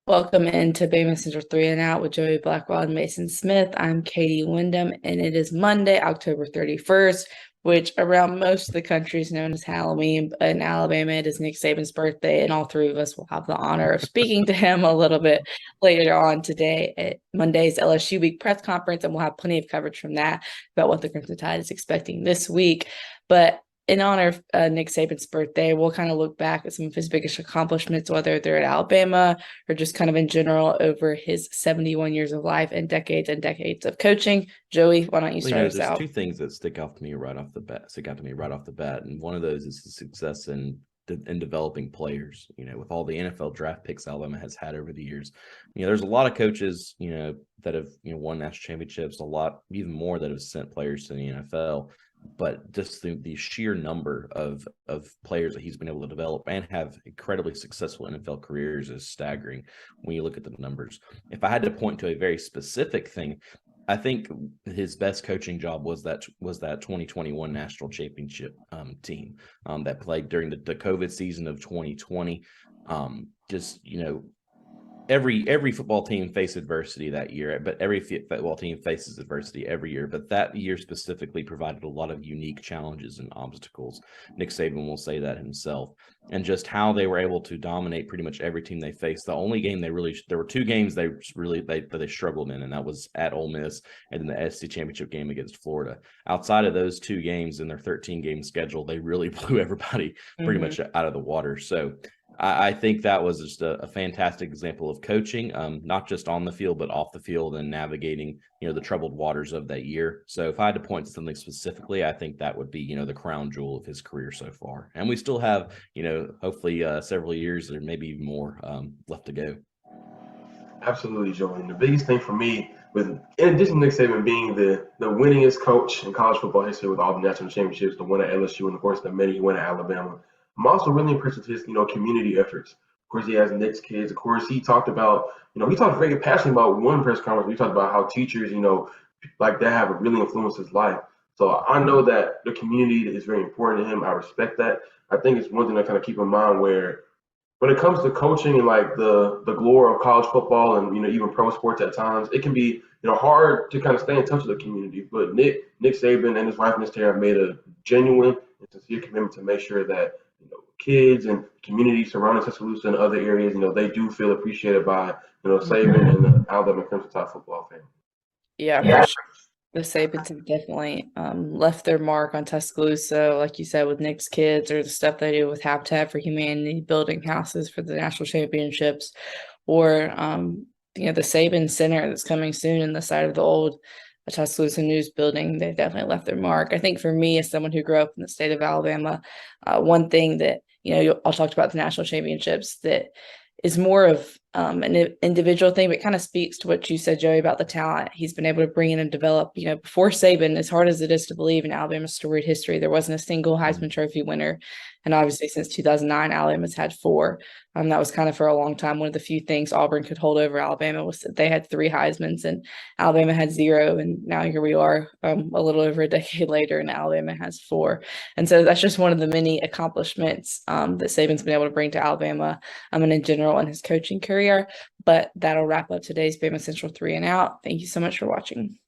Welcome into BamaCentral 3 and Out with Joey Blackwell and Mason Smith. I'm Katie Wyndham, and it is Monday, October 31st, which around most of the country is known as Halloween. But in Alabama, it is Nick Saban's birthday, and all three of us will have the honor of speaking to him a little bit later on today at Monday's LSU Week press conference, and we'll have plenty of coverage from that about what the Crimson Tide is expecting this week. But in honor of Nick Saban's birthday, we'll kind of look back at some of his biggest accomplishments, whether they're at Alabama or just kind of in general over his 71 years of life and decades of coaching. Joey, why don't you start us There's out? two things that stick out to me right off the bat, and one of those is the success in developing players. With all the NFL draft picks Alabama has had over the years, there's a lot of coaches, that have won national championships, a lot even more that have sent players to the NFL. But just the sheer number of players that he's been able to develop and have incredibly successful NFL careers is staggering when you look at the numbers. If I had to point to a very specific thing, I think his best coaching job was that 2021 national championship team that played during the COVID season of 2020. Every football team faced adversity that year, but every football team faces adversity every year. But that year specifically provided a lot of unique challenges and obstacles. Nick Saban will say that himself. And just how they were able to dominate pretty much every team they faced. The only game there were two games they struggled in, and that was at Ole Miss and then the SEC championship game against Florida. Outside of those two games in their 13-game schedule, they really blew everybody pretty much out of the water. So I think that was just a fantastic example of coaching, not just on the field, but off the field and navigating, the troubled waters of that year. So if I had to point to something specifically, I think that would be, the crown jewel of his career so far. And we still have, hopefully several years or maybe even more left to go. Absolutely, Joey. And the biggest thing for me, in addition to Nick Saban being the winningest coach in college football history with all the national championships, the one at LSU, and of course the many he won at Alabama, I'm also really impressed with his, community efforts. Of course, he has Nick's kids. Of course, he talked about, he talked very passionately about one press conference. We talked about how teachers, like that have really influenced his life. So I know that the community is very important to him. I respect that. I think it's one thing to kind of keep in mind where when it comes to coaching and like the glory of college football and even pro sports at times, it can be hard to kind of stay in touch with the community. But Nick Saban and his wife Miss Terry have made a genuine and sincere commitment to make sure that kids and communities surrounding Tuscaloosa and other areas, they do feel appreciated by Saban and the Alabama Crimson Tide football family. Yeah, for sure. The Sabans have definitely left their mark on Tuscaloosa, like you said, with Nick's kids or the stuff they do with Habitat for Humanity, building houses for the national championships, or the Saban Center that's coming soon in the side of the old Tuscaloosa News building. They've definitely left their mark. I think for me, as someone who grew up in the state of Alabama, one thing that I'll talk about the national championships that is more of an individual thing, but kind of speaks to what you said, Joey, about the talent he's been able to bring in and develop. Before Saban, as hard as it is to believe in Alabama's storied history, there wasn't a single Heisman Trophy winner. And obviously, since 2009, Alabama's had four. That was kind of for a long time one of the few things Auburn could hold over Alabama was that they had three Heismans and Alabama had zero. And now here we are a little over a decade later and Alabama has four. And so that's just one of the many accomplishments that Saban's been able to bring to Alabama and in general in his coaching career. But that'll wrap up today's BamaCentral 3 and Out. Thank you so much for watching.